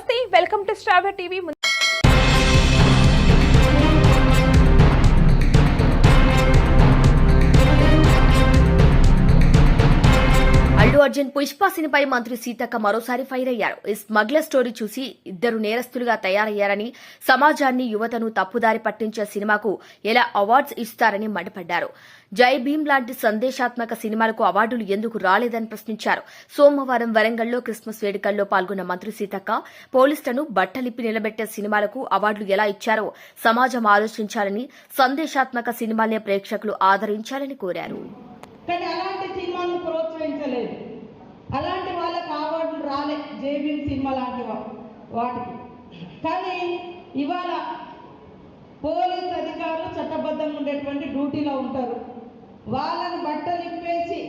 నమస్తే, welcome to star TV. Allu Arjun Pushpa సినిమాపై మంత్రి సీతక్క మరోసారి ఫైర్ అయ్యారు. ఈ స్మగ్లర్ స్టోరీ చూసి ఇద్దరు నేరస్తులుగా తయారయ్యారని, సమాజాన్ని యువతను తప్పుదారి పట్టించే సినిమాకు ఎలా అవార్డ్స్ ఇస్తారని మండిపడ్డారు. జై భీమ్ లాంటి సందేశాత్మక సినిమాలకు అవార్డులు ఎందుకు రాలేదని ప్రశ్నించారు. సోమవారం వరంగల్లో క్రిస్మస్ వేడుకల్లో పాల్గొన్న మంత్రి సీతక్క పోలీసులను బట్టలిప్పి నిలబెట్టే సినిమాలకు అవార్డులు ఎలా ఇచ్చారో సమాజం ఆలోచించాలని, సందేశాత్మక సినిమాలనే ప్రేక్షకులు ఆదరించాలని కోరారు. కానీ అలాంటి సినిమాను ప్రోత్సహించలేదు. అలాంటి వాళ్ళకి అవార్డులు రాలే, జేబీఎం సినిమా లాంటి వాటికి. కానీ ఇవాళ పోలీస్ అధికారులు చట్టబద్ధంగా ఉండేటువంటి డ్యూటీలో ఉంటారు. వాళ్ళని బట్టలు ఇప్పేసి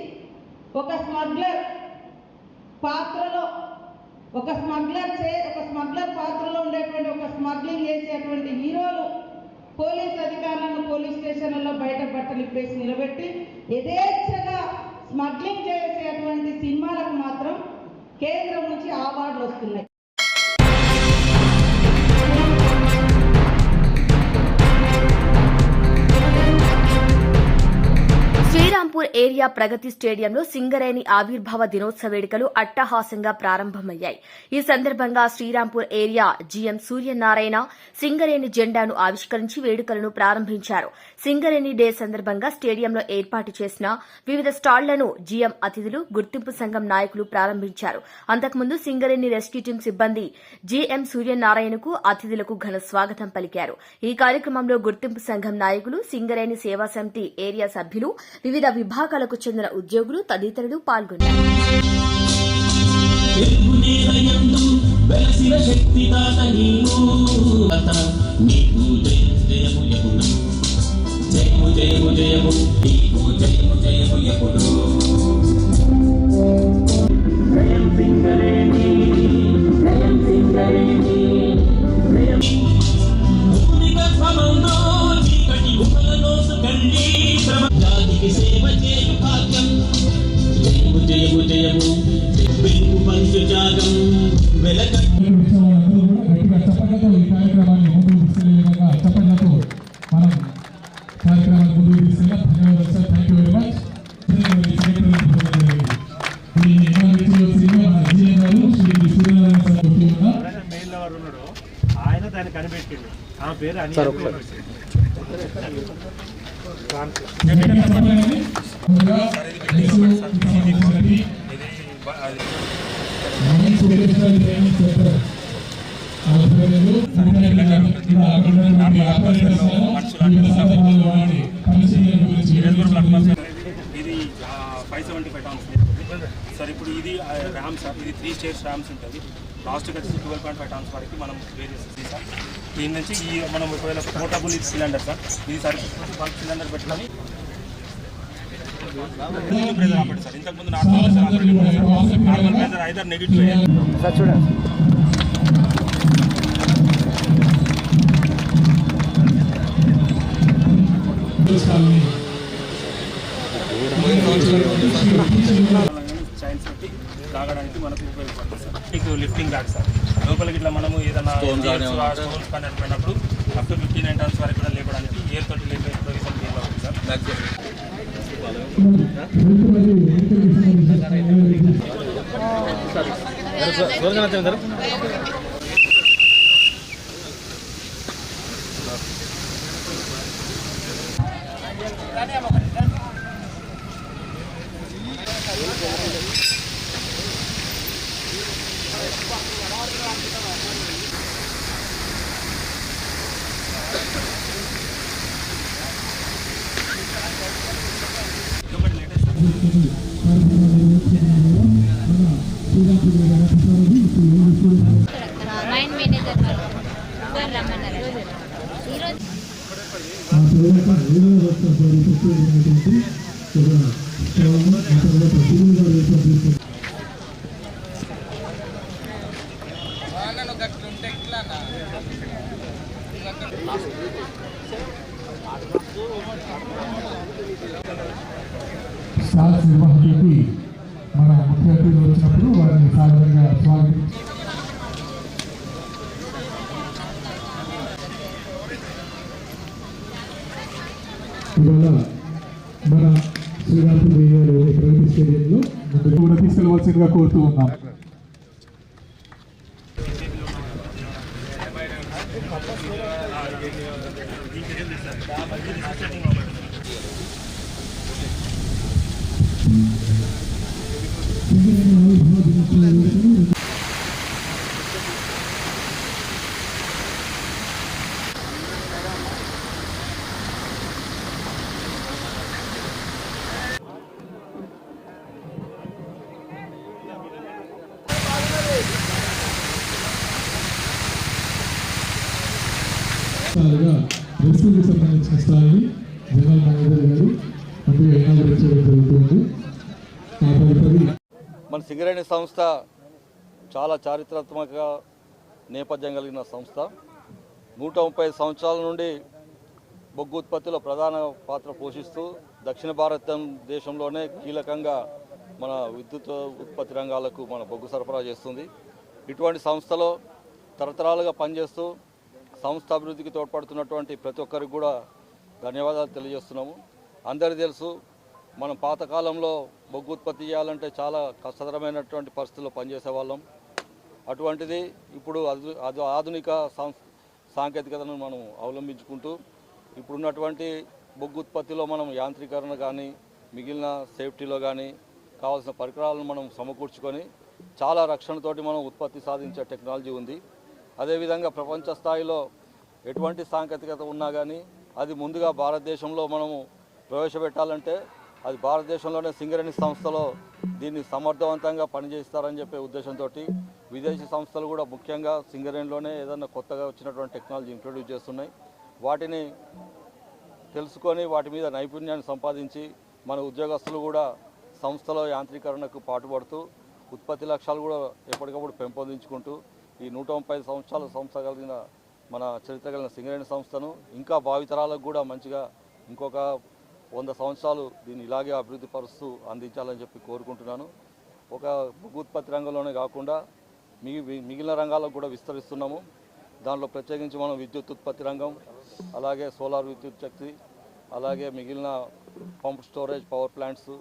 ఒక స్మగ్లర్ పాత్రలో ఒక స్మగ్లర్ పాత్రలో ఉండేటువంటి ఒక స్మగ్లింగ్ చేసేటువంటి హీరోలు పోలీస్ అధికారులను పోలీస్ స్టేషన్లలో బయట బట్టలు ఇప్పేసి నిలబెట్టి యథేచ్ఛగా స్మగ్లింగ్ చేసేటువంటి సినిమాలకు మాత్రం కేంద్రం నుంచి అవార్డులు వస్తున్నాయి. శ్రీరాంపూర్ ఏరియా ప్రగతి స్టేడియంలో సింగరేణి ఆవిర్భావ దినోత్సవ వేడుకలు అట్టహాసంగా ప్రారంభమయ్యాయి. ఈ సందర్భంగా శ్రీరాంపూర్ ఏరియా జీఎం సూర్యనారాయణ సింగరేణి జెండాను ఆవిష్కరించి వేడుకలను ప్రారంభించారు. సింగరేణి డే సందర్భంగా స్టేడియంలో ఏర్పాటు చేసిన వివిధ స్టాళ్లను జీఎం అతిథులు, గుర్తింపు సంఘం నాయకులు ప్రారంభించారు. అంతకుముందు సింగరేణి రెస్క్యూ టీం సిబ్బంది జీఎం సూర్యనారాయణకు, అతిథులకు ఘన స్వాగతం పలికారు. ఈ కార్యక్రమంలో గుర్తింపు సంఘం నాయకులు, సింగరేణి సేవా సమితి ఏరియా సభ్యులు, వివిధ విభాగాలకు చెందిన ఉద్యోగులు తదితరులు పాల్గొన్నారు. ఆయన దాన్ని కనిపెట్టింది. ఆ పేరు అని ఇది 575 టన్స్ సార్. ఇప్పుడు ఇది ర్యామ్ సార్, ఇది 3 స్టేజ్ ర్యామ్స్ ఉంటుంది. లాస్ట్కి వచ్చి 12.5 టన్స్ వరకు మనం ప్లే చేస్తుంది సార్. దీని నుంచి ఈ మనం ఒకవేళ పోర్టబుల్ ఇది సిలిండర్ సార్, ఇది సార్ బల్క్ సిలిండర్ పెట్టుకొని ప్రెజర్ ఆపండి సార్. ఇంతకుముందు normal pressure either negative sir. చూడండి చైన్స్ పెట్టి తాగడానికి మనకు ఉపయోగపడుతుంది సార్. మీకు లిఫ్టింగ్ బ్యాగ్ సార్, లోపలికి ఇట్లా మనము ఏదైనా స్టోన్స్ కానీ అనిపోయినప్పుడు అప్ టు 59 టన్స్ వరకు కూడా లేపడానికి ఎయిర్ తోటి లేపే ప్రొవిజన్ అవుతుంది సార్. మైండ్ మేనేజర్ రమ్మన్నారు ఈరోజు. స్టాల్స్ నిర్వహణకి మన ముఖ్య అతిథులు వచ్చినప్పుడు వారిని సాధారణంగా స్వాగతం ఇవాళ మన శ్రీరాంపూర్ ఏరియాలోని ప్రగతి స్టేడియంలో కూడా తీసుకెళ్లవలసిందిగా కోరుతూ ఉన్నాం. రెస్క్యూకి సంబంధించిన స్థాయిని జనరల్ మేనేజర్ గారు ముందుగా ఇనాగరేట్ చేయడం జరుగుతుంది. మన సింగరేణి సంస్థ చాలా చారిత్రాత్మక నేపథ్యం కలిగిన సంస్థ. 130 సంవత్సరాల నుండి బొగ్గు ఉత్పత్తిలో ప్రధాన పాత్ర పోషిస్తూ దక్షిణ భారతదేశంలోనే కీలకంగా మన విద్యుత్ ఉత్పత్తి రంగాలకు మన బొగ్గు సరఫరా చేస్తుంది. ఇటువంటి సంస్థలో తరతరాలుగా పనిచేస్తూ సంస్థ అభివృద్ధికి తోడ్పడుతున్నటువంటి ప్రతి ఒక్కరికి కూడా ధన్యవాదాలు తెలియజేస్తున్నాము. అందరికీ తెలుసు, మనం పాతకాలంలో బొగ్గు ఉత్పత్తి చేయాలంటే చాలా కష్టతరమైనటువంటి పరిస్థితుల్లో పనిచేసేవాళ్ళం. అటువంటిది ఇప్పుడు ఆధునిక సాంకేతికతను మనం అవలంబించుకుంటూ ఇప్పుడున్నటువంటి బొగ్గు ఉత్పత్తిలో మనం యాంత్రీకరణ కానీ మిగిలిన సేఫ్టీలో కానీ కావాల్సిన పరికరాలను మనం సమకూర్చుకొని చాలా రక్షణతోటి మనం ఉత్పత్తి సాధించే టెక్నాలజీ ఉంది. అదేవిధంగా ప్రపంచ స్థాయిలో ఎటువంటి సాంకేతికత ఉన్నా కానీ అది ముందుగా భారతదేశంలో మనము ప్రవేశపెట్టాలంటే అది భారతదేశంలోనే సింగరేణి సంస్థలో దీన్ని సమర్థవంతంగా పనిచేస్తారని చెప్పే ఉద్దేశంతో విదేశీ సంస్థలు కూడా ముఖ్యంగా సింగరేణిలోనే ఏదైనా కొత్తగా వచ్చినటువంటి టెక్నాలజీ ఇంట్రొడ్యూస్ చేస్తున్నాయి. వాటిని తెలుసుకొని వాటి మీద నైపుణ్యాన్ని సంపాదించి మన ఉద్యోగస్తులు కూడా సంస్థలో యాంత్రీకరణకు పాటుపడుతూ ఉత్పత్తి లక్ష్యాలు కూడా ఎప్పటికప్పుడు పెంపొందించుకుంటూ ఈ 130 సంవత్సరాల సంస్థ కలిగిన మన చరిత్ర కలిగిన సింగరేణి సంస్థను ఇంకా భావితరాలకు కూడా మంచిగా ఇంకొక 100 సంవత్సరాలు దీన్ని ఇలాగే అభివృద్ధి పరుస్తూ అందించాలని చెప్పి కోరుకుంటున్నాను. ఒక బొగ్గు ఉత్పత్తి రంగంలోనే కాకుండా మిగిలిన రంగాలకు కూడా విస్తరిస్తున్నాము. దాంట్లో ప్రత్యేకించి మనం విద్యుత్ ఉత్పత్తి రంగం, అలాగే సోలార్ విద్యుత్ శక్తి, అలాగే మిగిలిన పంప్ స్టోరేజ్ పవర్ ప్లాంట్స్,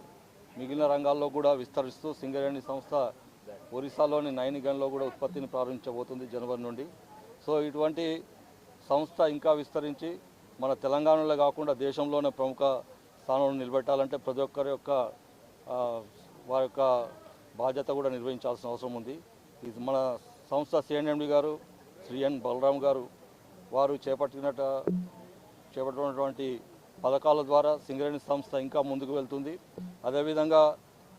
మిగిలిన రంగాల్లో కూడా విస్తరిస్తూ సింగరేణి సంస్థ ఒరిస్సాలోని నైనిగన్లో కూడా ఉత్పత్తిని ప్రారంభించబోతుంది జనవరి నుండి. సో ఇటువంటి సంస్థ ఇంకా విస్తరించి మన తెలంగాణలో కాకుండా దేశంలోనే ప్రముఖ స్థానంలో నిలబెట్టాలంటే ప్రతి ఒక్కరి యొక్క వారి యొక్క బాధ్యత కూడా నిర్వహించాల్సిన అవసరం ఉంది. ఇది మన సంస్థ సిఎన్ఎండి గారు శ్రీ ఎన్ బలరాం గారు వారు చేపట్టినటువంటి పథకాల ద్వారా సింగరేణి సంస్థ ఇంకా ముందుకు వెళ్తుంది. అదేవిధంగా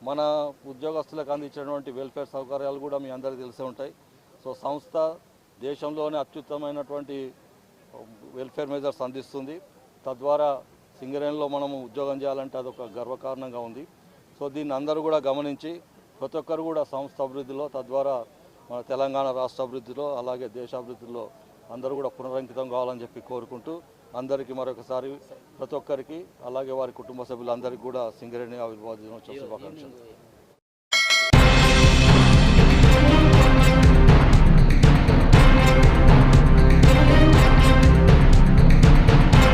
మన ఉద్యోగస్తులకు అందించినటువంటి వెల్ఫేర్ సౌకర్యాలు కూడా మీ అందరికీ తెలిసే ఉంటాయి. సో సంస్థ దేశంలోనే అత్యుత్తమైనటువంటి వెల్ఫేర్ మెజర్స్ అందిస్తుంది. తద్వారా సింగరేణిలో మనము ఉద్యోగం చేయాలంటే అదొక గర్వకారణంగా ఉంది. సో దీన్ని అందరూ కూడా గమనించి ప్రతి ఒక్కరు కూడా సంస్థ అభివృద్ధిలో, తద్వారా మన తెలంగాణ రాష్ట్ర అభివృద్ధిలో, అలాగే దేశాభివృద్ధిలో అందరూ కూడా పునరంకితం కావాలని చెప్పి కోరుకుంటూ అందరికీ మరొకసారి ప్రతి ఒక్కరికి అలాగే వారి కుటుంబ సభ్యులందరికీ కూడా సింగరేణి ఆవిర్భావ దినోత్సవ శుభాకాంక్షలు.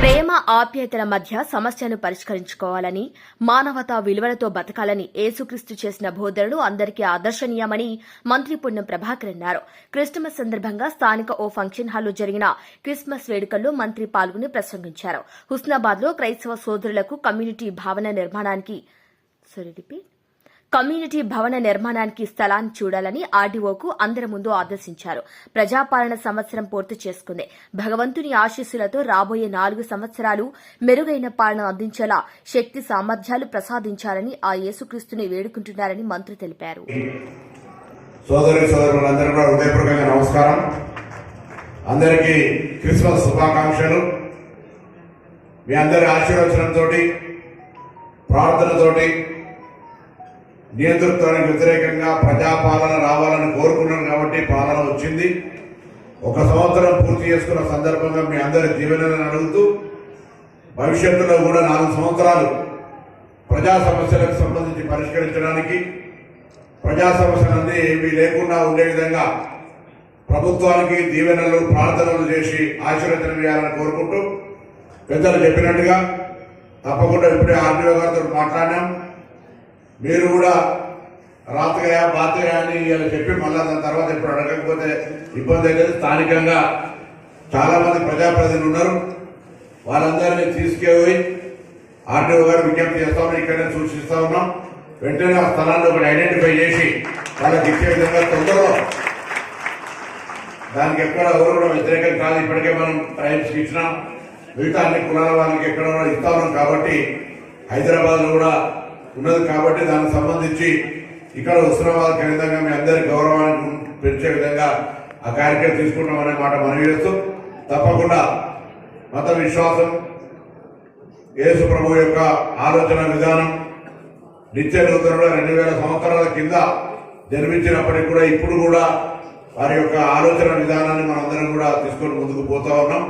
ప్రేమ ఆప్యాయతల మధ్య సమస్యను పరిష్కరించుకోవాలని, మానవతా విలువలతో బతకాలని యేసుక్రీస్తు చేసిన బోధనలు అందరికీ ఆదర్శనీయమని మంత్రి పుణ్యం ప్రభాకర్ అన్నారు. క్రిస్మస్ సందర్భంగా స్థానిక ఓ ఫంక్షన్ హాల్లో జరిగిన క్రిస్మస్ వేడుకల్లో మంత్రి పాల్గొని ప్రసంగించారు. హుస్నాబాద్లో క్రైస్తవ సోదరులకు కమ్యూనిటీ భవన నిర్మాణానికి స్థలాన్ని చూడాలని ఆర్డీఓకు అందరి ముందు ఆదేశించారు. ప్రజాపాలన సంవత్సరం పూర్తి చేసుకుంది. భగవంతుని ఆశీస్సులతో రాబోయే 4 సంవత్సరాలు మెరుగైన పాలన అందించేలా శక్తి సామర్థ్యాలు ప్రసాదించాలని ఆ యేసుక్రీస్తుని వేడుకుంటున్నారని మంత్రి తెలిపారు. సోదరులందరూ కూడా హృదయపూర్వకంగా నమస్కారం. అందరికీ క్రిస్మస్ శుభాకాంక్షలు. మీ అందరి ఆశీర్వచనంతో, ప్రార్థనతోటి, నియంతృత్వానికి వ్యతిరేకంగా ప్రజాపాలన రావాలని కోరుకున్నాను కాబట్టి పాలన వచ్చింది. 1 సంవత్సరం పూర్తి చేసుకున్న సందర్భంగా మీ అందరి దీవెనలను అడుగుతూ భవిష్యత్తులో కూడా 4 సంవత్సరాలు ప్రజా సమస్యలకు సంబంధించి పరిష్కరించడానికి, ప్రజా సమస్యలన్నీ ఏమీ లేకుండా ఉండే విధంగా ప్రభుత్వానికి దీవెనలు, ప్రార్థనలు చేసి ఆశీర్వచనం చేయాలని కోరుకుంటూ పెద్దలు చెప్పినట్టుగా తప్పకుండా ఇప్పుడే ఆర్డీఓ గారితో మాట్లాడినాం. మీరు కూడా రాత్రిగా బాత్గా అని ఇలా చెప్పి మళ్ళా దాని తర్వాత ఇప్పుడు అడగకపోతే ఇబ్బంది అయితే స్థానికంగా చాలా మంది ప్రజాప్రతినిధులు ఉన్నారు. వాళ్ళందరినీ తీసుకెళ్ళి ఆర్డీఓ గారు విజ్ఞప్తి చేస్తా ఉన్నాం, ఇక్కడనే సూచిస్తా ఉన్నాం. వెంటనే ఆ స్థలాన్ని ఒకటి ఐడెంటిఫై చేసి వాళ్ళకి ఇచ్చే విధంగా తొందరలో దానికి ఎక్కడ ఎవరు కూడా వ్యతిరేకం కాదు. ఇప్పటికే మనం ట్రైబ్స్కి ఇచ్చినాం, మిగతా అన్ని కులాల వాళ్ళకి ఎక్కడ ఇస్తా ఉన్నాం. కాబట్టి హైదరాబాద్ లో కూడా ఉన్నది కాబట్టి దానికి సంబంధించి ఇక్కడ హుస్నాబాద్ ఏ విధంగా మీ అందరి గౌరవాన్ని పెంచే విధంగా ఆ కార్యక్రమం తీసుకుంటామనే మాట మనవి చేస్తూ, తప్పకుండా మత విశ్వాసం, యేసు ప్రభు యొక్క ఆలోచన విధానం నిత్య నూతనంలో 2000 సంవత్సరాల కింద జన్మించినప్పటికీ కూడా ఇప్పుడు కూడా వారి యొక్క ఆలోచన విధానాన్ని మనందరం కూడా తీసుకొని ముందుకు పోతా ఉన్నాం.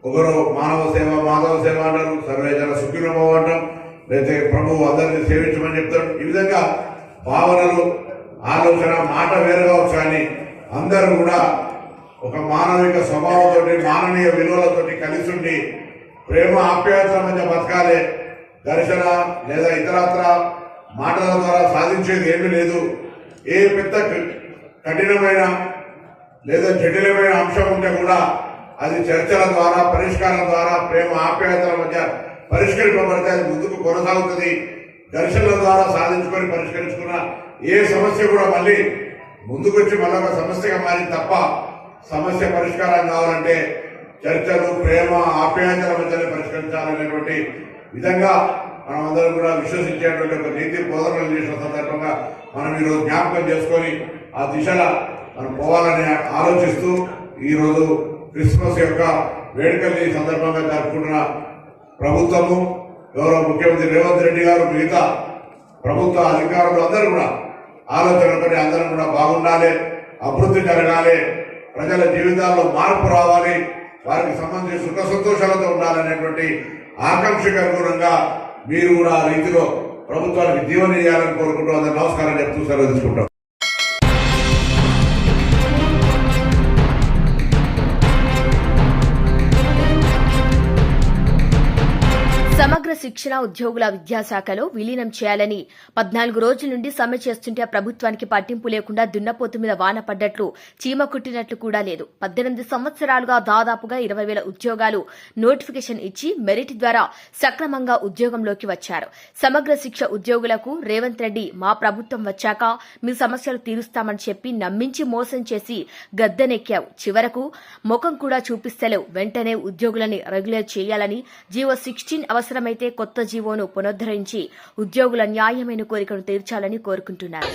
ఒకరు మానవ సేవ మాధవ సేవ అంటారు, సర్వేజన సుఖినోభవ అంటాం, లేకపోతే ప్రభు అందరినీ సేవించమని చెప్తాడు. ఈ విధంగా భావనలు, ఆలోచన, మాట వేరు కావచ్చు, కానీ అందరూ కూడా ఒక మానవిక స్వభావంతో మానవీయ విలువలతోటి కలిసి ఉండి ప్రేమ ఆప్యాయతల మధ్య బతకాలే. ఘర్షణ లేదా ఇతరత్ర మాటల ద్వారా సాధించేది ఏమీ లేదు. ఏ పెద్ద కఠినమైన లేదా జటిలమైన అంశం ఉంటే కూడా అది చర్చల ద్వారా, పరిష్కారం ద్వారా, ప్రేమ ఆప్యాయతల మధ్య పరిష్కరింపబడితే అది ముందుకు కొనసాగుతుంది. ఘర్షణల ద్వారా సాధించుకొని పరిష్కరించుకున్న ఏ సమస్య కూడా మళ్ళీ ముందుకు వచ్చి మళ్ళీ ఒక సమస్యగా మారింది తప్ప, సమస్య పరిష్కారం కావాలంటే చర్చలు, ప్రేమ ఆప్యాయతల మధ్యనే పరిష్కరించాలనేటువంటి విధంగా మనం అందరం కూడా విశ్వసించేటువంటి ఒక నీతి బోధనలు చేసిన సందర్భంగా మనం ఈరోజు జ్ఞాపకం చేసుకొని ఆ దిశగా మనం పోవాలని ఆలోచిస్తూ ఈరోజు క్రిస్మస్ యొక్క వేడుకల్ని ఈ సందర్భంగా జరుపుకుంటున్న ప్రభుత్వము, గౌరవ ముఖ్యమంత్రి రేవంత్ రెడ్డి గారు, మిగతా ప్రభుత్వ అధికారులు అందరూ కూడా ఆలోచనతోటి అందరం కూడా బాగుండాలి, అభివృద్ధి జరగాలి, ప్రజల జీవితాల్లో మార్పు రావాలి, వారికి సంబంధించి సుఖ సంతోషాలతో ఉండాలనేటువంటి ఆకాంక్షకు అనుగుణంగా మీరు కూడా ఆ రీతిలో ప్రభుత్వానికి జీవన చేయాలని కోరుకుంటూ అందరూ నమస్కారం చెప్తూ సెలవు తీసుకుంటాం. సమగ్ర శిక్షణ ఉద్యోగుల విద్యాశాఖలో విలీనం చేయాలని 14 రోజుల నుండి సమ్మె చేస్తుంటే ప్రభుత్వానికి పట్టింపు లేకుండా దున్నపోతు మీద వాన పడ్డట్లు చీమ కుట్టినట్లు కూడా లేదు. 18 సంవత్సరాలుగా దాదాపుగా 20,000 ఉద్యోగాలు నోటిఫికేషన్ ఇచ్చి మెరిట్ ద్వారా సక్రమంగా ఉద్యోగంలోకి వచ్చారు. సమగ్ర శిక్ష ఉద్యోగులకు రేవంత్ రెడ్డి మా ప్రభుత్వం వచ్చాక మీ సమస్యలు తీరుస్తామని చెప్పి నమ్మించి మోసం చేసి గద్దెనెక్కావు. చివరకు ముఖం కూడా చూపిస్తలేవు. వెంటనే ఉద్యోగులని రెగ్యులర్ చేయాలని జీవో 16 అవసరమైతే కొత్త జీవోను పునరుద్దరించి ఉద్యోగుల న్యాయమైన కోరికను తీర్చాలని కోరుకుంటున్నారు.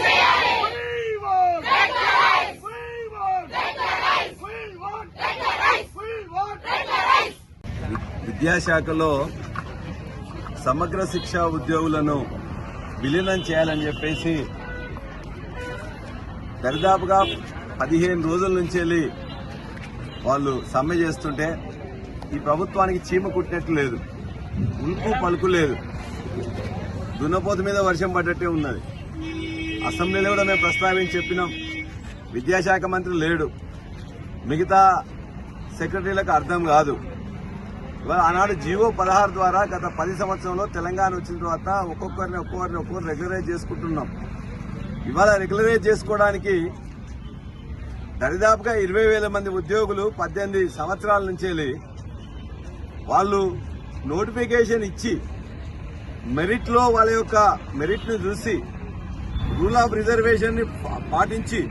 విద్యాశాఖలో సమగ్ర శిక్షా ఉద్యోగులను విలీనం చేయాలని చెప్పేసి దరిదాపుగా 15 రోజుల నుంచి వెళ్ళి వాళ్ళు సమ్మె చేస్తుంటే ఈ ప్రభుత్వానికి చీమ కుట్టినట్లు లేదు, ఉల్పు పలుకు లేదు, దున్నపోతు మీద వర్షం పడ్డట్టే ఉన్నది. అసెంబ్లీలో కూడా మేము ప్రస్తావించి చెప్పినాం, విద్యాశాఖ మంత్రి లేడు, మిగతా సెక్రటరీలకు అర్థం కాదు. ఇవాళ ఆనాడు జీవో 16 ద్వారా గత 10 సంవత్సరంలో తెలంగాణ వచ్చిన తర్వాత ఒక్కొక్కరు రెగ్యులరైజ్ చేసుకుంటున్నాం. ఇవాళ రెగ్యులరైజ్ చేసుకోవడానికి దరిదాపుగా 20,000 మంది ఉద్యోగులు 18 సంవత్సరాల నుంచి వాళ్ళు నోటిఫికేషన్ ఇచ్చి మెరిట్ లో వాళ్ళ యొక్క మెరిట్ ను చూసి రూల్ ఆఫ్ రిజర్వేషన్ ని పాటించి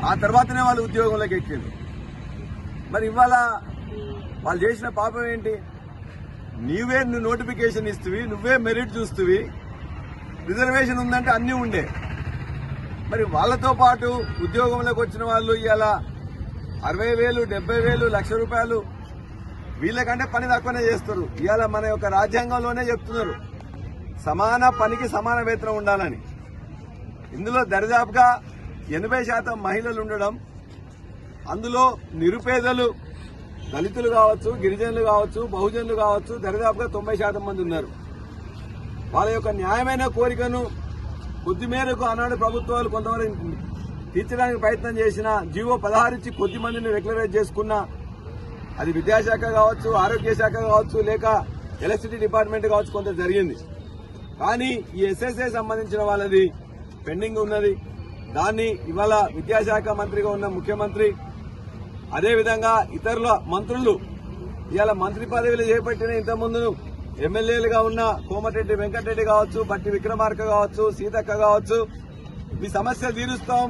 ఆ తర్వాతనే వాళ్ళు ఉద్యోగంలోకి ఎక్కింది. మరి ఇవాళ వాళ్ళు చేసిన పాపం ఏంటి? నువ్వు నోటిఫికేషన్ ఇస్తువి, నువ్వే మెరిట్ చూస్తువి, రిజర్వేషన్ ఉందంటే అన్నీ ఉండే. మరి వాళ్ళతో పాటు ఉద్యోగంలోకి వచ్చిన వాళ్ళు ఇవాళ 60,000, 70,000, ₹1,00,000 వీళ్ళకంటే పని తక్కువనే చేస్తారు. ఇవాళ మన యొక్క రాజ్యాంగంలోనే చెప్తున్నారు సమాన పనికి సమాన వేతనం ఉండాలని. ఇందులో దరిదాపుగా 80% మహిళలు ఉండడం, అందులో నిరుపేదలు, దళితులు కావచ్చు, గిరిజనులు కావచ్చు, బహుజనులు కావచ్చు, దరిదాపుగా 90% మంది ఉన్నారు. వాళ్ళ యొక్క న్యాయమైన కోరికను కొద్ది మేరకు ఆనాడు ప్రభుత్వాలు కొంతవరకు తీర్చడానికి ప్రయత్నం చేసిన జీవో 16 ఇచ్చి కొద్ది మందిని రెగ్యులరైజ్ చేసుకున్న, అది విద్యాశాఖ కావచ్చు, ఆరోగ్య శాఖ కావచ్చు, లేక ఎలక్ట్రిసిటీ డిపార్ట్మెంట్ కావచ్చు కొంత జరిగింది. కానీ ఈ ఎస్ఎస్ఏ సంబంధించిన వాళ్ళది పెండింగ్ ఉన్నది. దాన్ని ఇవాళ విద్యాశాఖ మంత్రిగా ఉన్న ముఖ్యమంత్రి, అదేవిధంగా ఇతరుల మంత్రులు ఇవాళ మంత్రి పదవిలో చేపట్టిన ఇంతకుముందు ఎమ్మెల్యేలుగా ఉన్న కోమటిరెడ్డి వెంకటరెడ్డి కావచ్చు, బట్టి విక్రమార్క కావచ్చు, సీతక్క కావచ్చు, మీ సమస్య తీరుస్తాం,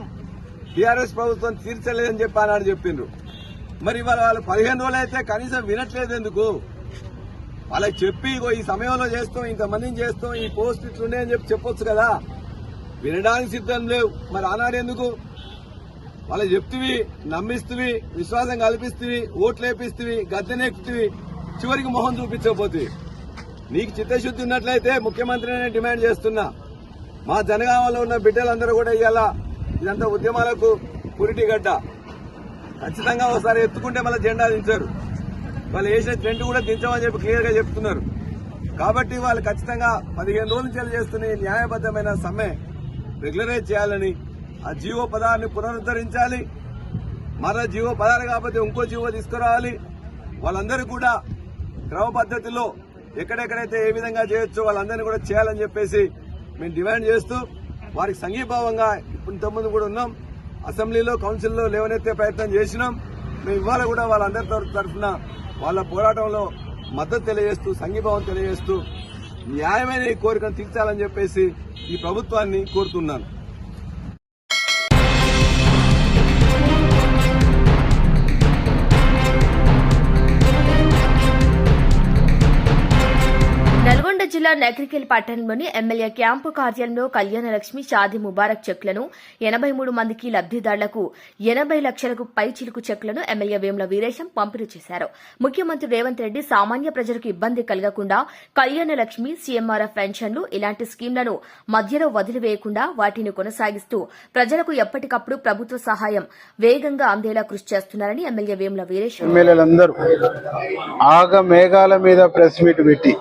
టీఆర్ఎస్ ప్రభుత్వం తీర్చలేదని చెప్పి ఆనాడు చెప్పిండ్రు. మరి ఇవాళ వాళ్ళు 15 రోజులు అయితే కనీసం వినట్లేదు ఎందుకు? వాళ్ళకి చెప్పి ఈ సమయంలో చేస్తాం, ఇంతమందిని చేస్తాం, ఈ పోస్ట్ ఇట్లున్నాయని చెప్పి చెప్పొచ్చు కదా. వినడానికి సిద్ధం లేవు. మరి ఆనాడు ఎందుకు? వాళ్ళకి చెప్తివి, నమ్మిస్తువి, విశ్వాసం కల్పిస్తువి, ఓట్లేపిస్తువి, గద్దెనెక్కుతివి, చివరికి మొహం చూపించకపోతే. నీకు చిత్తశుద్ధి ఉన్నట్లయితే ముఖ్యమంత్రిని డిమాండ్ చేస్తున్నా, మా జనగామలో ఉన్న బిడ్డలందరూ కూడా ఇవాళ ఇదంతా ఉద్యమాలకు పురిటిగడ్డ. ఖచ్చితంగా ఒకసారి ఎత్తుకుంటే మళ్ళీ జెండా దించారు. వాళ్ళు వేసిన ట్రెండ్ కూడా దించమని చెప్పి క్లియర్ గా చెప్తున్నారు. కాబట్టి వాళ్ళు ఖచ్చితంగా 15 రోజుల నుంచి చేస్తున్న ఈ న్యాయబద్దమైన సమ్మె రెగ్యులరైజ్ చేయాలని, ఆ జీవో 16ని పునరుద్ధరించాలి. మరో జీవో 16 కాకపోతే ఇంకో జీవో తీసుకురావాలి. వాళ్ళందరూ కూడా క్రమ పద్ధతిలో ఎక్కడెక్కడైతే ఏ విధంగా చేయొచ్చో వాళ్ళందరినీ కూడా చేయాలని చెప్పేసి మేము డిమాండ్ చేస్తూ వారికి సంఘీభావంగా ఇంతకుముందు కూడా ఉన్నాం. అసెంబ్లీలో, కౌన్సిల్లో లేవనెత్తే ప్రయత్నం చేసినాం. మేము ఇవాళ కూడా వాళ్ళందరి తరఫున వాళ్ళ పోరాటంలో మద్దతు తెలియజేస్తూ, సంఘీభావం తెలియజేస్తూ న్యాయమైన ఈ కోరికను తీర్చాలని చెప్పేసి ఈ ప్రభుత్వాన్ని కోరుతున్నాను. నల్గొండ జిల్లా నగరికల్ పట్టణంలోని ఎమ్మెల్యే క్యాంపు కార్యాలయంలో కళ్యాణలక్ష్మి షాదీ ముబారక్ చెక్లను 83 మందికి లబ్దిదారులకు 80 లక్షలకు పై చిలుకు చెక్లను ఎమ్మెల్యే వేముల వీరేశం పంపిణీ చేశారు. ముఖ్యమంత్రి రేవంత్ రెడ్డి సామాన్య ప్రజలకు ఇబ్బంది కలగకుండా కళ్యాణలక్ష్మి, సీఎంఆర్ఎఫ్ పెన్షన్లు ఇలాంటి స్కీంలను మధ్యలో వదిలివేయకుండా వాటిని కొనసాగిస్తూ ప్రజలకు ఎప్పటికప్పుడు ప్రభుత్వ సహాయం వేగంగా అందేలా కృషి చేస్తున్నారని ఎమ్మెల్యే వేముల వీరేశం ఎమ్మెల్యేలందరూ ఆగ మేఘాల మీద ప్రెస్ మీట్ పెట్టి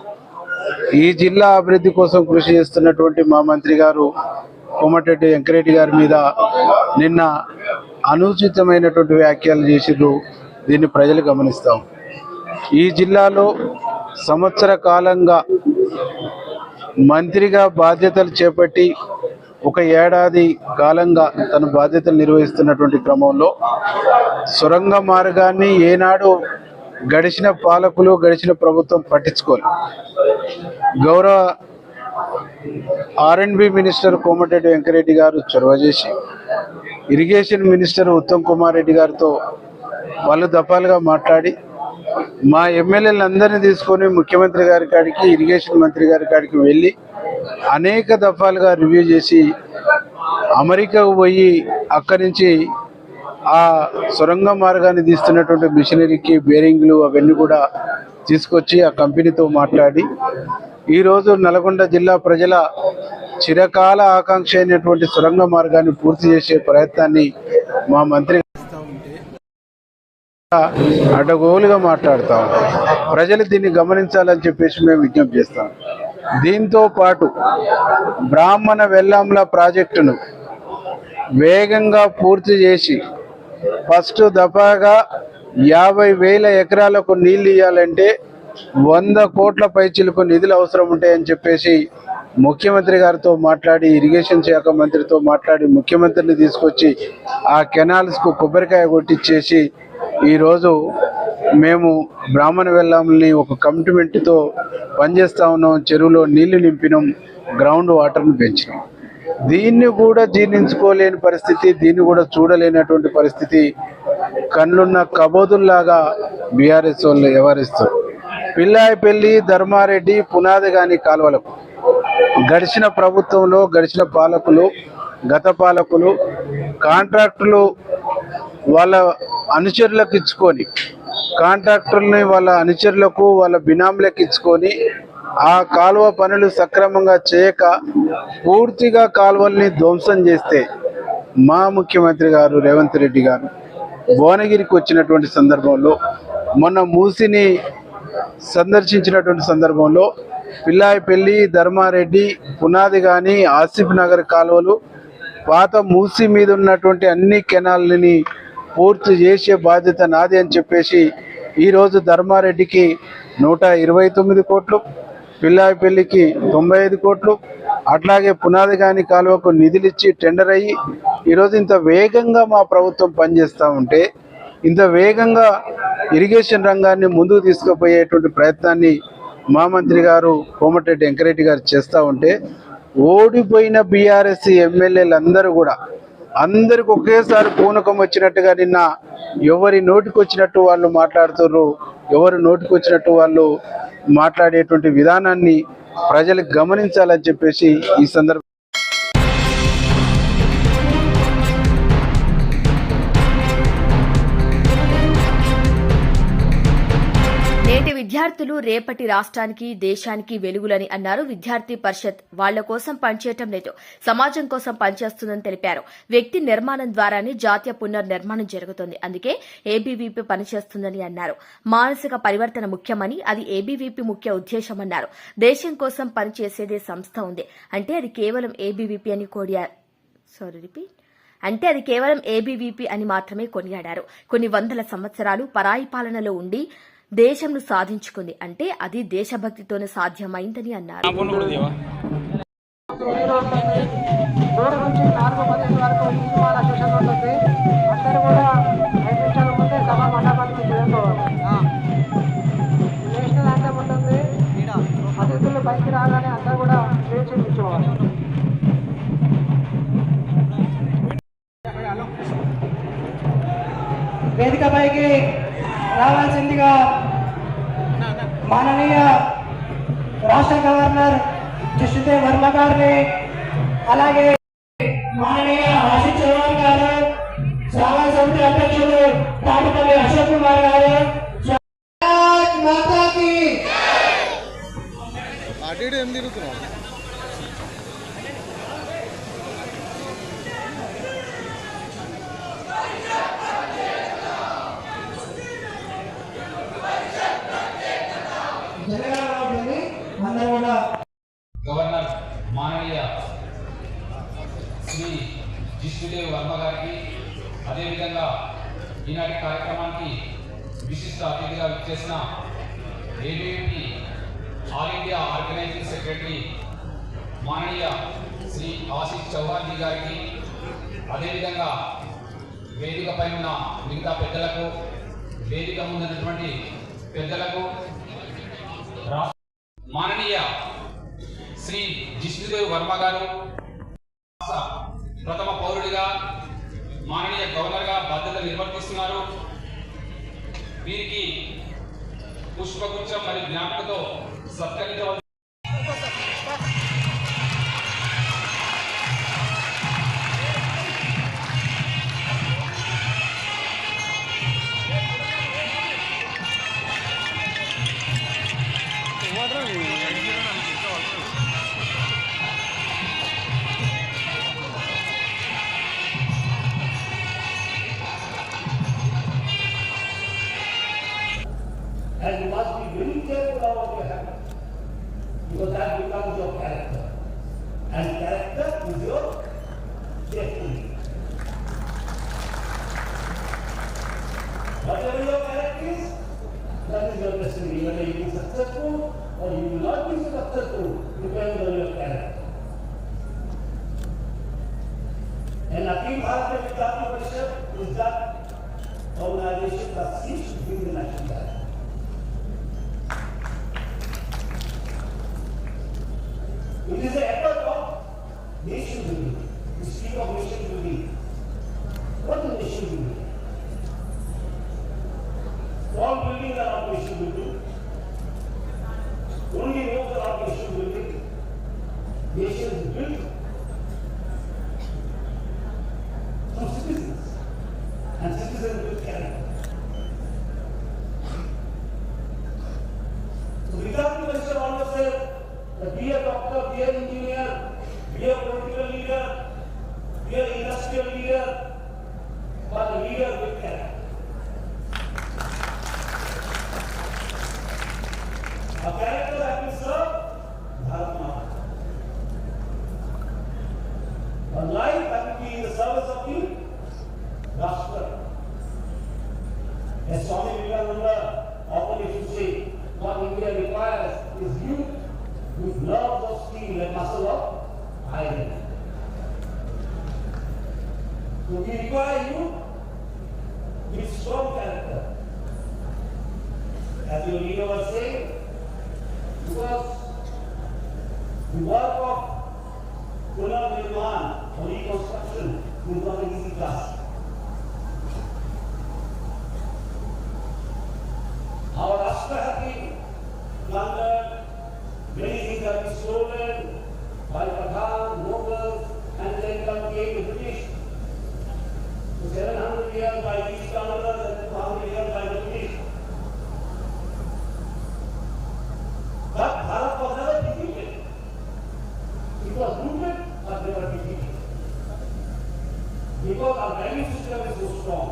ఈ జిల్లా అభివృద్ధి కోసం కృషి చేస్తున్నటువంటి మా మంత్రి గారు కోమటిరెడ్డి వెంకరెడ్డి గారి మీద నిన్న అనుచితమైనటువంటి వ్యాఖ్యలు చేసిర్రు. దీన్ని ప్రజలు గమనిస్తాం. ఈ జిల్లాలో సంవత్సర కాలంగా మంత్రిగా బాధ్యతలు చేపట్టి 1 ఏడాది కాలంగా తన బాధ్యతలు నిర్వహిస్తున్నటువంటి క్రమంలో సొరంగ మార్గాన్ని ఏనాడు గడిచిన పాలకులు, గడిచిన ప్రభుత్వం పట్టించుకోలేదు. గౌరవ R&B మినిస్టర్ కోమటిరెడ్డి వెంకరెడ్డి గారు చొరవ చేసి ఇరిగేషన్ మినిస్టర్ ఉత్తమ్ కుమార్ రెడ్డి గారితో వాళ్ళు దఫాలుగా మాట్లాడి మా ఎమ్మెల్యేలందరినీ తీసుకొని ముఖ్యమంత్రి గారి కాడికి, ఇరిగేషన్ మంత్రి గారి కాడికి వెళ్ళి అనేక దఫాలుగా రివ్యూ చేసి అమెరికాకు పోయి అక్కడి నుంచి ఆ సొరంగ మార్గాన్ని తీస్తున్నటువంటి మిషనరీకి బేరింగ్లు అవన్నీ కూడా తీసుకొచ్చి ఆ కంపెనీతో మాట్లాడి ఈరోజు నల్గొండ జిల్లా ప్రజల చిరకాల ఆకాంక్ష అయినటువంటి సొరంగ మార్గాన్ని పూర్తి చేసే ప్రయత్నాన్ని మా మంత్రి అడ్డగోలుగా మాట్లాడుతూ ఉంటాం. ప్రజలు దీన్ని గమనించాలని చెప్పేసి మేము విజ్ఞప్తి చేస్తాం. దీంతో పాటు బ్రాహ్మణ వెల్లాంల ప్రాజెక్టును వేగంగా పూర్తి చేసి ఫస్ట్ దఫాగా 50,000 ఎకరాలకు నీళ్లు ఇవ్వాలంటే 100 కోట్ల పైచిలకు నిధులు అవసరం ఉంటాయని చెప్పేసి ముఖ్యమంత్రి గారితో మాట్లాడి, ఇరిగేషన్ శాఖ మంత్రితో మాట్లాడి ముఖ్యమంత్రిని తీసుకొచ్చి ఆ కెనాల్స్కు కొబ్బరికాయ కొట్టించేసి ఈరోజు మేము బ్రాహ్మణ వెల్లాంని ఒక కమిట్మెంట్తో పనిచేస్తా ఉన్నాం. చెరువులో నీళ్లు నింపినాం, గ్రౌండ్ వాటర్ను పెంచినాం. దీన్ని కూడా జీర్ణించుకోలేని పరిస్థితి, దీన్ని కూడా చూడలేనటువంటి పరిస్థితి. కళ్ళున్న కబోదుల్లాగా బీఆర్ఎస్ వాళ్ళు వ్యవహరిస్తారు. పిల్లాయిపల్లి, ధర్మారెడ్డి, పునాది గాని కాలువలకు గడిచిన ప్రభుత్వంలో గడిచిన పాలకులు, గత పాలకులు కాంట్రాక్టులు వాళ్ళ అనుచరులకు ఇచ్చుకొని, కాంట్రాక్టర్ని వాళ్ళ అనుచరులకు వాళ్ళ బినాములకు ఇచ్చుకొని ఆ కాలువ పనులు సక్రమంగా చేయక పూర్తిగా కాలువల్ని ధ్వంసం చేస్తే మా ముఖ్యమంత్రి గారు రేవంత్ రెడ్డి గారు భువనగిరికి వచ్చినటువంటి సందర్భంలో, మొన్న మూసిని సందర్శించినటువంటి సందర్భంలో పిల్లాయిపల్లి, ధర్మారెడ్డి, పునాది గాని, ఆసిఫ్ నగర్ కాలువలు, పాత మూసి మీద ఉన్నటువంటి అన్ని కెనాల్ని పూర్తి చేసే బాధ్యత నాది అని చెప్పేసి ఈరోజు ధర్మారెడ్డికి 129 కోట్లు, పిల్లాయిపల్లికి 95 కోట్లు, అట్లాగే పునాది కాని కాలువకు నిధులిచ్చి టెండర్ అయ్యి ఈరోజు ఇంత వేగంగా మా ప్రభుత్వం పనిచేస్తూ ఉంటే, ఇంత వేగంగా ఇరిగేషన్ రంగాన్ని ముందుకు తీసుకుపోయేటువంటి ప్రయత్నాన్ని మా మంత్రి గారు కోమటిరెడ్డి వెంకరెడ్డి గారు చేస్తూ ఉంటే, ఓడిపోయిన బీఆర్ఎస్ ఎమ్మెల్యేలు అందరూ కూడా అందరికి ఒకేసారి పూనకం వచ్చినట్టుగా నిన్న ఎవరి నోటికి వచ్చినట్టు వాళ్ళు మాట్లాడుతున్నారు, ఎవరు నోటికి వచ్చినట్టు వాళ్ళు మాట్లాడేటువంటి విధానాన్ని ప్రజలు గమనించాలని చెప్పేసి ఈ సందర్భంగా నేటి విద్యార్థులు రేపటి రాష్ట్రానికి దేశానికి వెలుగులని అన్నారు. విద్యార్థి పరిషత్ వాళ్ల కోసం పనిచేయటం లేదు, సమాజం కోసం పనిచేస్తుందని తెలిపారు. వ్యక్తి నిర్మాణం ద్వారానే జాతీయ పునర్నిర్మాణం జరుగుతుంది, అందుకే ఏబీవీపీ పనిచేస్తుందని అన్నారు. మానసిక పరివర్తన ముఖ్యమని, అది ఏబీవీపీ ముఖ్య ఉద్దేశమన్నారు. దేశం కోసం పనిచేసేదే సంస్థ ఉంది అంటే అది కేవలం ఏబీవీపీ అని అది కేవలం ఏబీవీపీ అని మాత్రమే కొనియాడారు. కొన్ని వందల సంవత్సరాలు పరాయి పాలనలో ఉండి దేశంను సాధించుకుంది అంటే అది దేశభక్తితోనే సాధ్యమైందని అన్నారు. అతిథులు బయటికి రాగానే అందరూ కూడా లేచి కూర్చోవాలి. వేదికపైకి రావాల్సిందిగా మాననీయ రాష్ట్ర గవర్నర్ జిష్ణుదేవ్ వర్మ గారిని, అలాగే మాననీయ ఆశిష్ చౌహాన్ గారు, శ్రావణ సమితి అధ్యక్షులు తాటిపల్లి అశోక్ కుమార్ గారు, మాతాకి గవర్నర్ మాననీయ శ్రీ జిష్ణుదేవ్ వర్మ గారికి, అదేవిధంగా ఈనాటి కార్యక్రమానికి విశిష్ట అతిథిగా విచ్చేసిన ABVP all India organising secretary మాననీయ శ్రీ ఆశిష్ చౌహాన్ జీ గారికి, అదేవిధంగా వేదికపై ఉన్న మిగతా పెద్దలకు, వేదిక ముందున్నటువంటి పెద్దలకు, మాననీయ శ్రీ జిష్ణుదేవ్ వర్మ గారు ప్రథమ పౌరుడిగా మాననీయ గవర్నర్గా బాధ్యత నిర్వర్తిస్తున్నారు. వీరికి పుష్పగుచ్చం మరియు జ్ఞాపకతో సత్కరించవలసి And you must be very careful about what you have, because that becomes your character, and character is your destiny. Whatever your character is, that is your destiny. Whether you will be successful or you will not be successful depends on your character. And Akhil Bharatiya Vidyarthi Parishad is that organization that seeks to bring the national character. It is an effort of nation building. We speak of nation building. What is nation building? All buildings are not nation building. Only roads are not nation building. Nation is built through citizens, and citizens build character. So Vidyarthi Parishad always said, be a doctor, be an engineer, be a political leader, be an industrial leader, but a leader with character. A character that will serve Bharat Mata. A life that will be in the service of the Rashtra. As Swami Vivekananda often used to say, what identity. So we require you with strong character. As your leader was saying, because the work of Punarnirman or reconstruction is not an easy task. Our Rashtra has been plundered, many things have been stolen by Pathan, Mughals, and then came the British. So 700 years by these plunderers and 200 years by the British. But Bharat was never defeated. It was rooted but never defeated. Because our value system is so strong.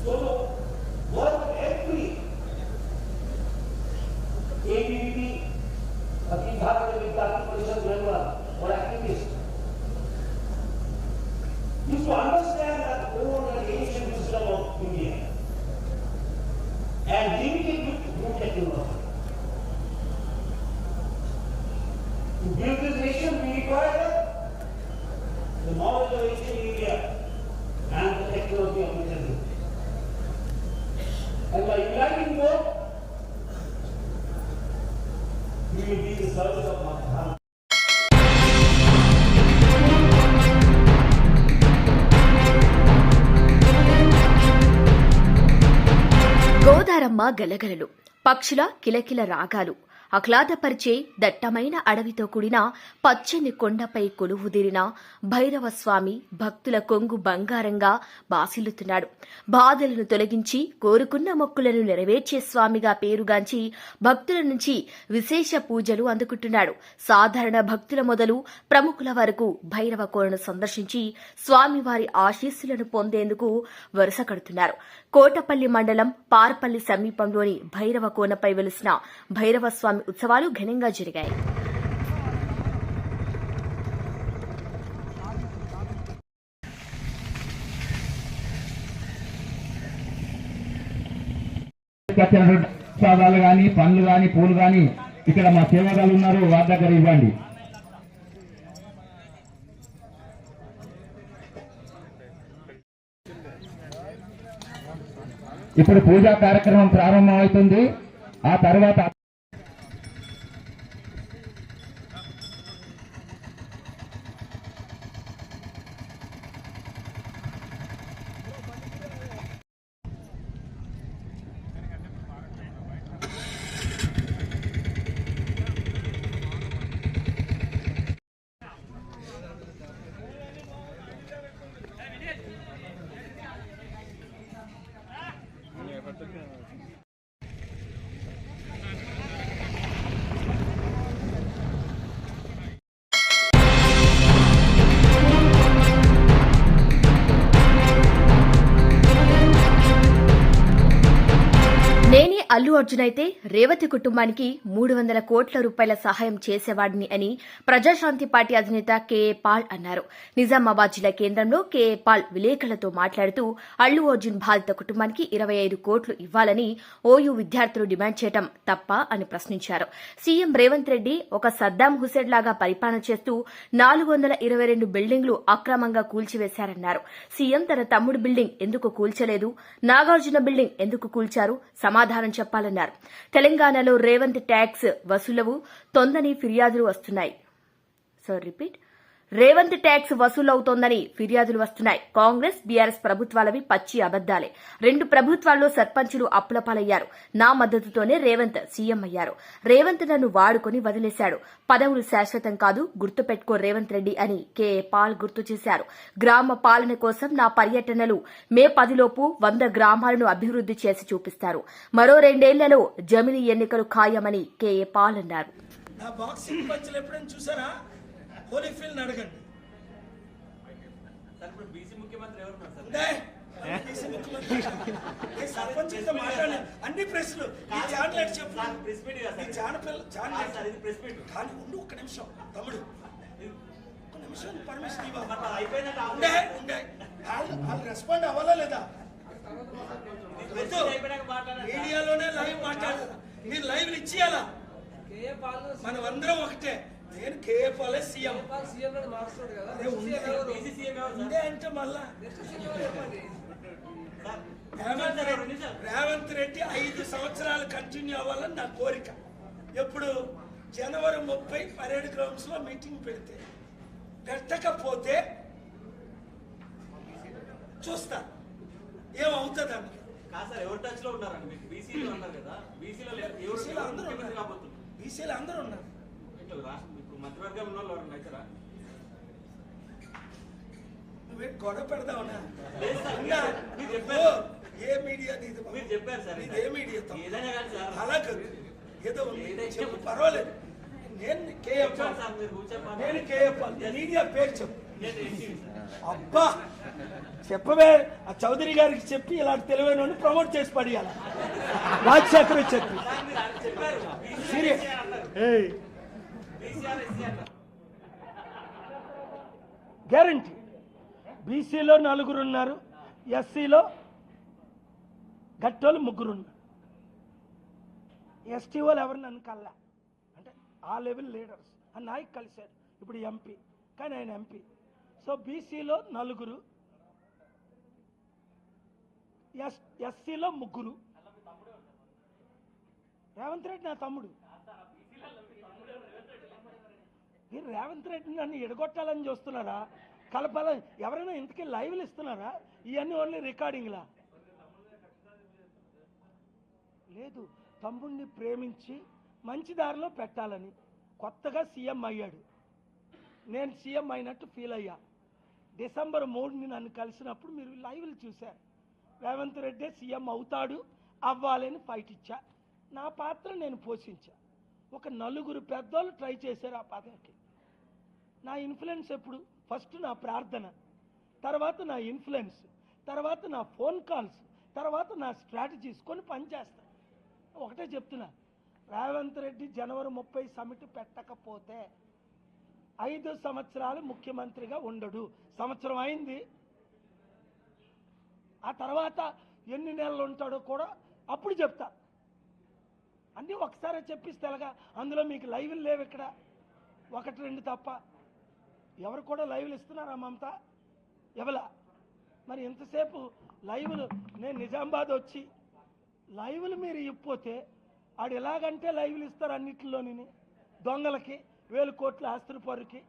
So the work of every ABVP, Akhil Bharatiya Vidyarthi Parishad member or activist is to understand that old and ancient wisdom of India and link it with new technology. To build this nation, we require the knowledge of ancient India and the technology of modern. And by uniting both, we will be the service of Mahatma. గోదారమ్మ గలగలలు, పక్షుల కిలకిల రాగాలు, ఆహ్లాదపరిచే దట్టమైన అడవితో కూడిన పచ్చని కొండపై కొలువుదీరిన భైరవస్వామి భక్తుల కొంగు బంగారంగా బాసిల్లుతున్నాడు. బాధలను తొలగించి కోరుకున్న మొక్కులను నెరవేర్చే స్వామిగా పేరుగాంచి భక్తుల నుంచి విశేష పూజలు అందుకుంటున్నాడు. సాధారణ భక్తుల మొదలు ప్రముఖుల వరకు భైరవ కోనను సందర్శించి స్వామివారి ఆశీస్సులను పొందేందుకు వరుస కడుతున్నారు. కోటపల్లి మండలం పార్పల్లి సమీపంలోని భైరవ కోనపై వెలిసిన భైరవస్వామి ఉత్సవాలు ఘనంగా జరిగాయి. ప్రసాదాలు కానీ పండ్లు కానీ పూలు కానీ ఇక్కడ మా సేవకులు ఉన్నారు, వారి దగ్గర ఇవ్వండి. ఇప్పుడు పూజా కార్యక్రమం ప్రారంభమవుతుంది. ఆ తర్వాత నేనే అల్లు అర్జున్ అయితే రేవతి కుటుంబానికి 300 కోట్ల రూపాయల సహాయం చేసేవాడిని అని ప్రజాశాంతి పార్టీ అధినేత కేఏ పాల్ అన్నారు. నిజామాబాద్ జిల్లా కేంద్రంలో కేఏ పాల్ విలేకరులతో మాట్లాడుతూ అల్లు అర్జున్ బాధిత కుటుంబానికి 25 కోట్లు ఇవ్వాలని ఓయూ విద్యార్థులు డిమాండ్ చేయడం తప్ప అని ప్రశ్నించారు. సీఎం రేవంత్ రెడ్డి ఒక సద్దాం హుసేన్ లాగా పరిపాలన చేస్తూ 422 బిల్డింగ్లు అక్రమంగా కూల్చివేశారన్నారు. సీఎం తన తమ్ముడు బిల్డింగ్ ఎందుకు కూల్చలేదు, నాగార్జున బిల్డింగ్ ఎందుకు కూల్చారు, సమాధానం చెప్పాలన్నారు. తెలంగాణలో రేవంత్ ట్యాక్స్ వసూలవు తొందని ఫిర్యాదులు వస్తున్నాయి. రేవంత్ ట్యాక్స్ వసూలవుతోందని ఫిర్యాదులు వస్తున్నాయి. కాంగ్రెస్ బీఆర్ఎస్ ప్రభుత్వాలవి పచ్చి అబద్దాలే. 2 ప్రభుత్వాల్లో సర్పంచులు అప్పులపాలయ్యారు. నా మద్దతుతోనే రేవంత్ సీఎం అయ్యారు. రేవంత్ నన్ను వాడుకొని వదిలేశాడు. పదవులు శాశ్వతం కాదు, గుర్తుపెట్టుకో రేవంత్ రెడ్డి అని కేఏ పాల్ గుర్తు చేశారు. గ్రామ పాలన కోసం నా పర్యటనలు మే 10లోపు 100 గ్రామాలను అభివృద్ది చేసి చూపిస్తారు. మరో 2 ఏళ్లలో జమిలీ ఎన్నికలు ఖాయమని కేఏ పాల్ అన్నారు. హోలీఫీల్డ్ అడగండి. బీసీ ముఖ్యమంత్రి సర్పంచ్ మాట్లాడి అన్ని ప్రెస్లు చెప్పు కానీ ఉండు ఒక్క నిమిషం తమ్ముడు, ఒక్క నిమిషం పర్మిషన్ వాళ్ళు రెస్పాండ్ అవ్వాలా లేదా? మీడియాలోనే లైవ్ మాట్లాడాలి, మీరు లైవ్ ఇచ్చేయాలా? మనం అందరం ఒకటే. నేను కేఏ పాలే సీఎం ఉండే అంటే మళ్ళా రేవంత్ రెడ్డి 5 సంవత్సరాలు కంటిన్యూ అవ్వాలని నా కోరిక. ఎప్పుడు జనవరి 30 పరేడ్ గ్రౌండ్స్ లో మీటింగ్ పెడితే, పెట్టకపోతే చూస్తా ఏమవుతుంది అన్న. బీసీలు అందరూ ఉన్నారు. నువ్వేం గొడవ పెడదావునా? ఏ మీడియా ఏ మీడియా అలా కాదు, ఏదో చెప్పు పర్వాలేదు. నేను కేఎఫ్ మీడియా పేరు చెప్పు. అబ్బా చెప్పవే, ఆ చౌదరి గారికి చెప్పి ఇలాంటి తెలివైన ప్రమోట్ చేసి పడేయాల. రాజశేఖర్ చెప్పి సీరియస్. గ్యారంటీ బీసీలో 4 ఉన్నారు, ఎస్సీలో గట్టోళ్ళు 3 ఉన్నారు. ఎస్టీ వాళ్ళు ఎవరు నన్ను కల్లా అంటే ఆ లెవెల్ లీడర్స్ ఆ నాయక్ కలిశాడు. ఇప్పుడు ఎంపీ, కానీ ఆయన ఎంపీ. సో బీసీలో 4, ఎస్సీలో 3. రేవంత్ రెడ్డి నా తమ్ముడు. మీరు రేవంత్ రెడ్డి నన్ను ఎడగొట్టాలని చూస్తున్నారా? కలపాలని ఎవరైనా ఇంతకీ లైవ్లు ఇస్తున్నారా? ఇవన్నీ ఓన్లీ రికార్డింగ్లా? లేదు, తమ్ముడిని ప్రేమించి మంచి దారిలో పెట్టాలని కొత్తగా సీఎం అయ్యాడు. నేను సీఎం అయినట్టు ఫీల్ అయ్యా. డిసెంబర్ 3ని నన్ను కలిసినప్పుడు మీరు లైవ్లు చూశారు. రేవంత్ రెడ్డి సీఎం అవుతాడు, అవ్వాలని ఫైట్ ఇచ్చా. నా పాత్ర నేను పోషించా. ఒక 4 పెద్దోళ్ళు ట్రై చేశారు ఆ పదవికి. నా ఇన్ఫ్లుయెన్స్ ఎప్పుడు? ఫస్ట్ నా ప్రార్థన, తర్వాత నా ఇన్ఫ్లుయెన్స్, తర్వాత నా ఫోన్ కాల్స్, తర్వాత నా స్ట్రాటజీస్ కొన్ని పనిచేస్తాను. ఒకటే చెప్తున్నా, రేవంత్ రెడ్డి జనవరి 30 సమిట్ పెట్టకపోతే 5 సంవత్సరాలు ముఖ్యమంత్రిగా ఉండడు. సంవత్సరం అయింది. ఆ తర్వాత ఎన్ని నెలలు ఉంటాడో కూడా అప్పుడు చెప్తా. అన్నీ ఒకసారి చెప్పిస్తే ఎలాగా? అందులో మీకు లైవ్లు లేవు ఇక్కడ, 1-2 తప్ప. ఎవరు కూడా లైవ్లు ఇస్తున్నారా మమత? ఎవలా? మరి ఎంతసేపు లైవ్లు? నేను నిజామాబాద్ వచ్చి లైవ్లు మీరు ఇవ్వకపోతే ఆడు ఎలాగంటే లైవ్లు ఇస్తారు అన్నింటిలోని. దొంగలకి 1000 కోట్ల ఆస్తుల పరుకి.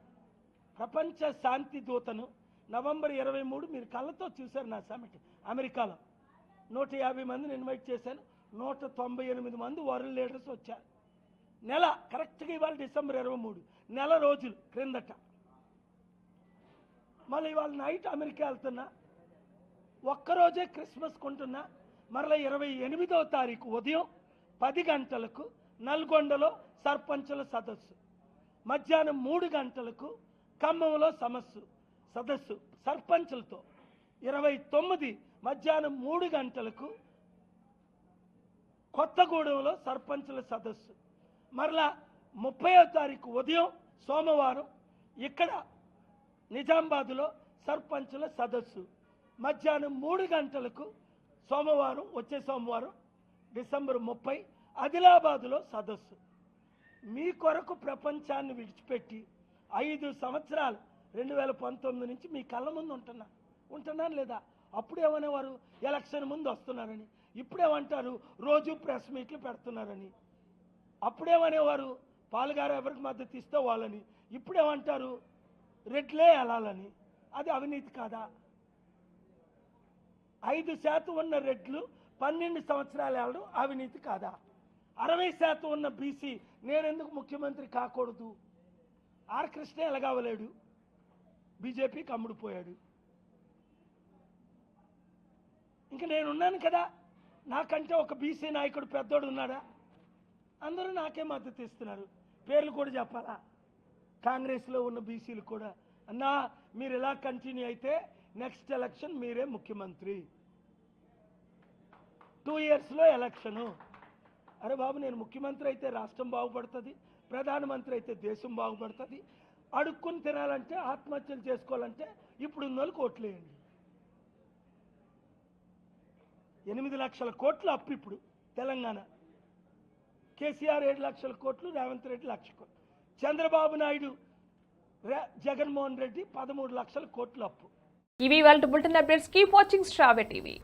ప్రపంచ శాంతి దూతను నవంబర్ 23 మీరు కళ్ళతో చూశారు నా సమిట్ అమెరికాలో. 150 మందిని ఇన్వైట్ చేశాను. 198 మంది వరల్డ్ లీడర్స్ వచ్చారు. నెల కరెక్ట్గా ఇవాళ డిసెంబర్ 23, నెల రోజులు క్రిందట. మళ్ళీ ఇవాళ నైట్ అమెరికా వెళ్తున్నా. ఒక్కరోజే క్రిస్మస్ కొంటున్నా. మరలా 28వ తారీఖు ఉదయం 10 గంటలకు నల్గొండలో సర్పంచుల సదస్సు, మధ్యాహ్నం 3 గంటలకు ఖమ్మంలో సదస్సు సర్పంచులతో, 29 మధ్యాహ్నం 3 గంటలకు కొత్తగూడెంలో సర్పంచుల సదస్సు, మరలా 30వ తారీఖు ఉదయం సోమవారం ఇక్కడ నిజామాబాద్లో సర్పంచుల సదస్సు, మధ్యాహ్నం 3 గంటలకు సోమవారం, వచ్చే సోమవారం డిసెంబర్ 30 ఆదిలాబాద్లో సదస్సు. మీ కొరకు ప్రపంచాన్ని విడిచిపెట్టి 5 సంవత్సరాలు 2019 నుంచి మీ కళ్ళ ముందు ఉంటున్నాను లేదా? అప్పుడేమనేవారు ఎలక్షన్ ముందు వస్తున్నారని, ఇప్పుడేమంటారు రోజు ప్రెస్ మీట్లు పెడుతున్నారని. అప్పుడేమనేవారు పాలుగారు ఎవరికి మద్దతు ఇస్తే వాళ్ళని, ఇప్పుడేమంటారు రెడ్లే వెళ్ళాలని. అది అవినీతి కాదా? 5% ఉన్న రెడ్లు 12 సంవత్సరాలు వెళ్ళడం అవినీతి కాదా? 60% ఉన్న బీసీ నేనెందుకు ముఖ్యమంత్రి కాకూడదు? ఆర్ కృష్ణ ఎలాగవలేడు, బీజేపీకి అమ్ముడుపోయాడు. ఇంకా నేనున్నాను కదా, నాకంటే ఒక బీసీ నాయకుడు పెద్దోడు ఉన్నాడా? అందరూ నాకే మద్దతు ఇస్తున్నారు. పేర్లు కూడా చెప్పాలా? కాంగ్రెస్లో ఉన్న బీసీలు కూడా, అన్నా మీరు ఇలా కంటిన్యూ అయితే నెక్స్ట్ ఎలక్షన్ మీరే ముఖ్యమంత్రి, 2 ఇయర్స్లో ఎలక్షను. అరే బాబు, నేను ముఖ్యమంత్రి అయితే రాష్ట్రం బాగుపడుతుంది, ప్రధానమంత్రి అయితే దేశం బాగుపడుతుంది. అడుక్కుని తినాలంటే, ఆత్మహత్యలు చేసుకోవాలంటే ఇప్పుడు ఉన్న వాళ్ళకి ఓట్లేయండి. 8 లక్షల కోట్ల అప్పు ఇప్పుడు తెలంగాణ. కేసీఆర్ 7 లక్షల కోట్లు, రేవంత్ రెడ్డి 1 లక్ష కోట్లు. చంద్రబాబు నాయుడు జగన్మోహన్ రెడ్డి 13 లక్షల కోట్లు అప్పు. ఇవి వాళ్ళ bulletin updates. Keep watching star TV.